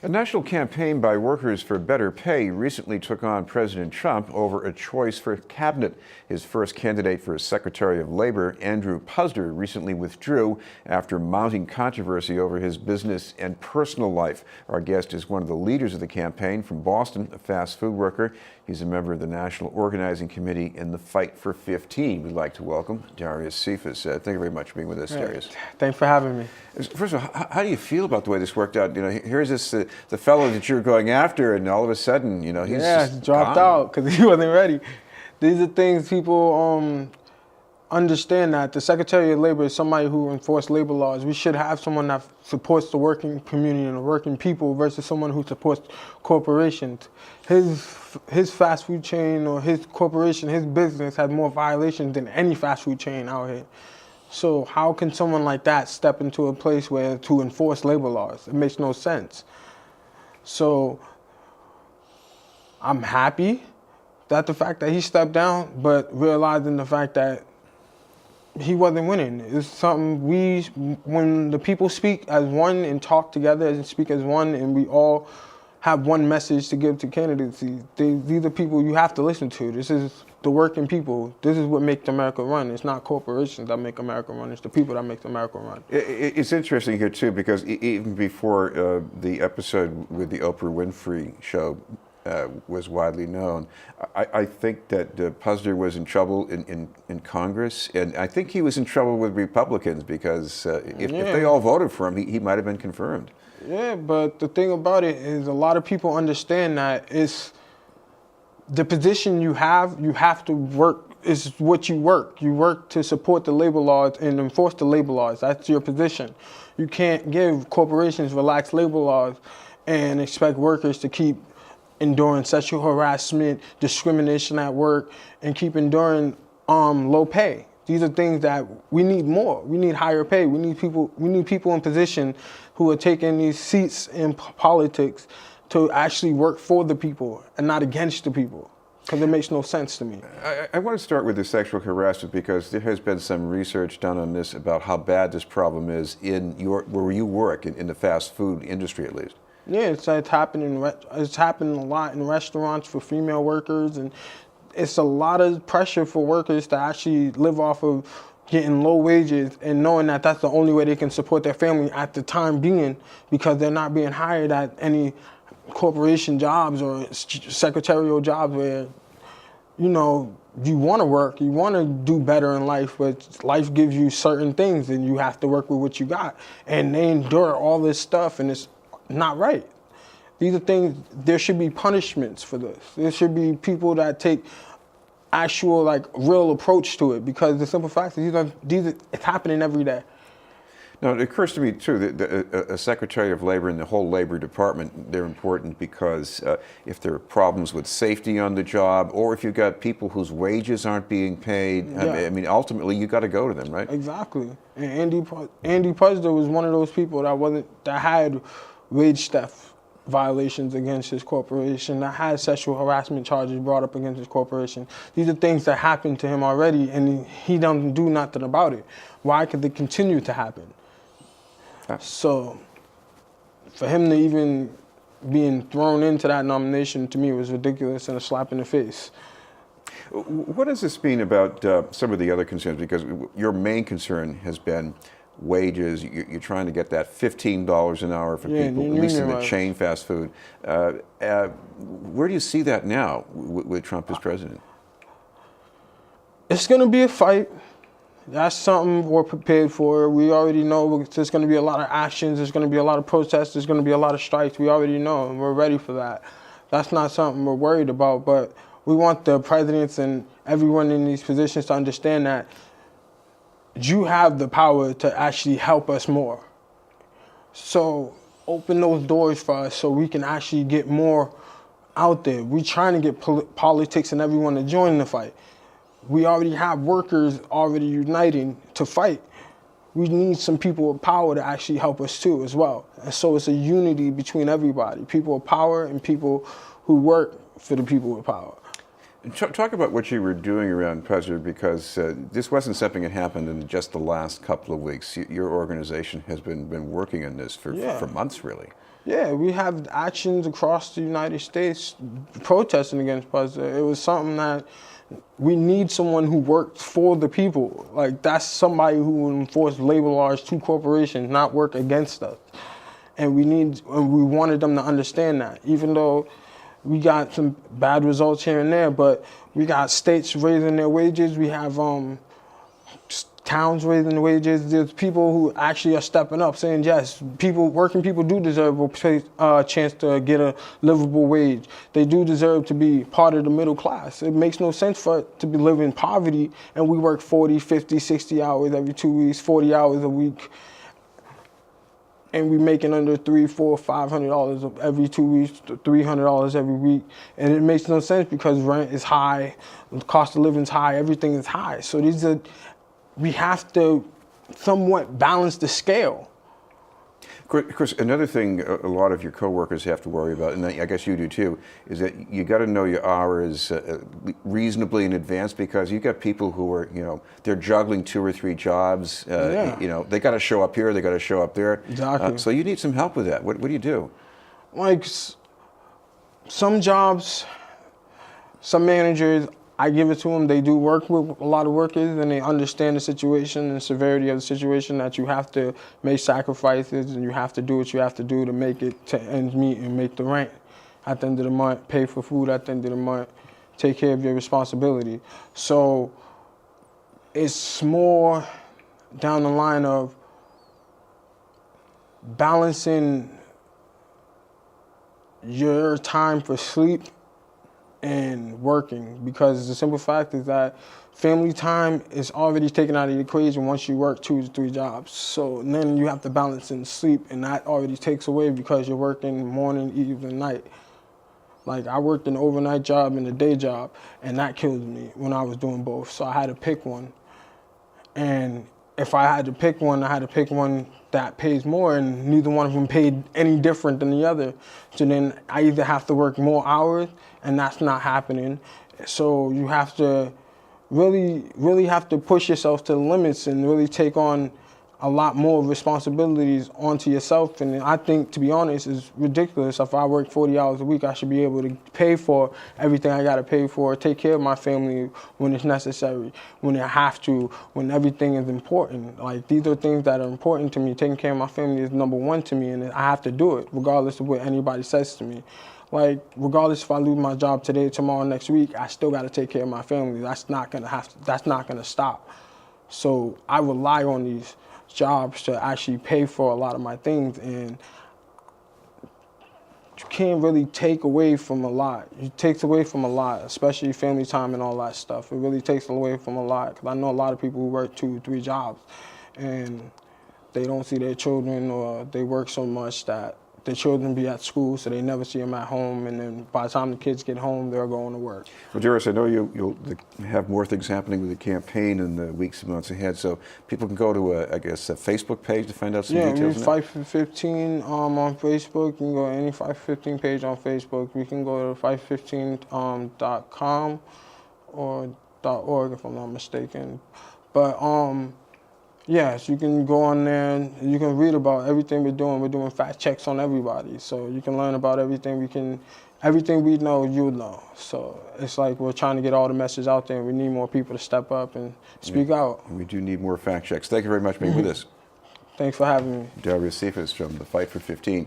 A national campaign by workers for better pay recently took on President Trump over a choice for cabinet. His first candidate for Secretary of Labor, Andrew Puzder, recently withdrew after mounting controversy over his business and personal life. Our guest is one of the leaders of the campaign from Boston, a fast food worker. He's a member of the National Organizing Committee in the Fight for 15. We'd like to welcome Darius Cephas. Thank you very much for being with us, Darius. Thanks for having me. First of all, how do you feel about the way this worked out? You know, here's this the fellow that you're going after, and all of a sudden, you know, he's just dropped gone. out because he wasn't ready. These are things people understand, that the Secretary of Labor is somebody who enforces labor laws. We should have someone that supports the working community and the working people versus someone who supports corporations. His fast food chain or his corporation, his business has more violations than any fast food chain out here. So how can someone like that step into a place where to enforce labor laws? It makes no sense. So I'm happy that the fact that he stepped down, but realizing the fact that he wasn't winning. It's something when the people speak as one and talk together and speak as one, and we all have one message to give to candidates, these are people you have to listen to. This is the working people. This is what makes America run. It's not corporations that make America run. It's the people that make America run. It's interesting here, too, because even before the episode with the Oprah Winfrey show was widely known, I think that Puzder was in trouble in Congress, and I think he was in trouble with Republicans because if they all voted for him, he might have been confirmed. Yeah, but the thing about it is a lot of people understand that it's the position you have to work, is what you work. You work to support the labor laws and enforce the labor laws. That's your position. You can't give corporations relaxed labor laws and expect workers to keep enduring sexual harassment, discrimination at work, and keep enduring low pay. These are things that we need more. We need higher pay. We need people in position who are taking these seats in politics to actually work for the people and not against the people, because it makes no sense to me. I want to start with the sexual harassment because there has been some research done on this about how bad this problem is where you work, in the fast food industry at least. Yeah, it's happening. It's happening a lot in restaurants for female workers, and it's a lot of pressure for workers to actually live off of getting low wages and knowing that that's the only way they can support their family at the time being, because they're not being hired at any corporation jobs or secretarial jobs where, you know, you want to work, you want to do better in life, but life gives you certain things and you have to work with what you got. And they endure all this stuff, and it's not right. These are things, there should be punishments for this. There should be people that take actual, real approach to it, because the simple fact is it's happening every day. Now, it occurs to me, too, that a Secretary of Labor and the whole Labor Department, they're important because if there are problems with safety on the job, or if you've got people whose wages aren't being paid, I mean, ultimately, you got to go to them, right? Exactly. And Andy Puzder was one of those people that had wage theft violations against his corporation, that had sexual harassment charges brought up against his corporation. These are things that happened to him already, and he don't do nothing about it. Why could they continue to happen? So for him to even being thrown into that nomination, to me, was ridiculous and a slap in the face. What does this mean about some of the other concerns? Because your main concern has been wages. You're trying to get that $15 an hour for people, at least in the chain fast food. Where do you see that now with Trump as president? It's going to be a fight. That's something we're prepared for. We already know there's going to be a lot of actions. There's going to be a lot of protests. There's going to be a lot of strikes. We already know, and we're ready for that. That's not something we're worried about, but we want the presidents and everyone in these positions to understand that you have the power to actually help us more. So open those doors for us so we can actually get more out there. We're trying to get politics and everyone to join the fight. We already have workers already uniting to fight. We need some people with power to actually help us too as well. And so it's a unity between everybody, people with power and people who work for the people with power. Talk about what you were doing around Puzder, because this wasn't something that happened in just the last couple of weeks. Your organization has been working on this for months, really. Yeah, we have actions across the United States protesting against Puzder. It was something that we need someone who works for the people. Like, that's somebody who will enforce labor laws to corporations, not work against us. And we wanted them to understand that, even though we got some bad results here and there, but we got states raising their wages. We have towns raising wages. There's people who actually are stepping up, saying yes, working people do deserve a chance to get a livable wage. They do deserve to be part of the middle class. It makes no sense for it to be living in poverty and we work 40, 50, 60 hours every 2 weeks, 40 hours a week, and we making under $300, $400, $500 every 2 weeks, $300 every week, and it makes no sense because rent is high, the cost of living is high, everything is high. So we have to somewhat balance the scale. Chris, another thing a lot of your coworkers have to worry about, and I guess you do too, is that you got to know your hours reasonably in advance, because you got people who are, they're juggling 2 or 3 jobs. They got to show up here, they got to show up there. Exactly. So you need some help with that. What do you do? Like some jobs, some managers, I give it to them. They do work with a lot of workers, and they understand the situation and the severity of the situation, that you have to make sacrifices and you have to do what you have to do to make it to ends meet and make the rent at the end of the month, pay for food at the end of the month, take care of your responsibility. So it's more down the line of balancing your time for sleep and working, because the simple fact is that family time is already taken out of the equation once you work 2 to 3 jobs. So then you have to balance in sleep, and that already takes away because you're working morning, evening, night. Like, I worked an overnight job and a day job, and that killed me when I was doing both. So I had to pick one. And if I had to pick one, I had to pick one that pays more, and neither one of them paid any different than the other. So then I either have to work more hours, and that's not happening. So you have to really have to push yourself to the limits and really take on a lot more responsibilities onto yourself. And I think, to be honest, it's ridiculous. If I work 40 hours a week, I should be able to pay for everything I got to pay for, take care of my family when it's necessary, when I have to, when everything is important. Like, these are things that are important to me. Taking care of my family is number 1 to me, and I have to do it regardless of what anybody says to me. Like, regardless if I lose my job today, tomorrow, next week, I still got to take care of my family. That's not gonna stop. So I rely on these jobs to actually pay for a lot of my things, and you can't really take away from a lot. It takes away from a lot, especially family time and all that stuff. It really takes away from a lot, because I know a lot of people who work 2, 3 jobs, and they don't see their children, or they work so much that their children be at school, so they never see them at home, and then by the time the kids get home, they're going to work. Well, Darius, I know you'll have more things happening with the campaign in the weeks and months ahead, so people can go to, a Facebook page to find out some details. Yeah, Fight for 15 on Facebook. You can go to any Fight for 15 page on Facebook. You can go to fight15.com or .org, if I'm not mistaken. But yes, you can go on there and you can read about everything we're doing. We're doing fact checks on everybody, so you can learn about everything. Everything we know, you'll know. So it's like we're trying to get all the message out there, and we need more people to step up and speak out. And we do need more fact checks. Thank you very much for being with us. Thanks for having me. Darius Cephas from the Fight for 15.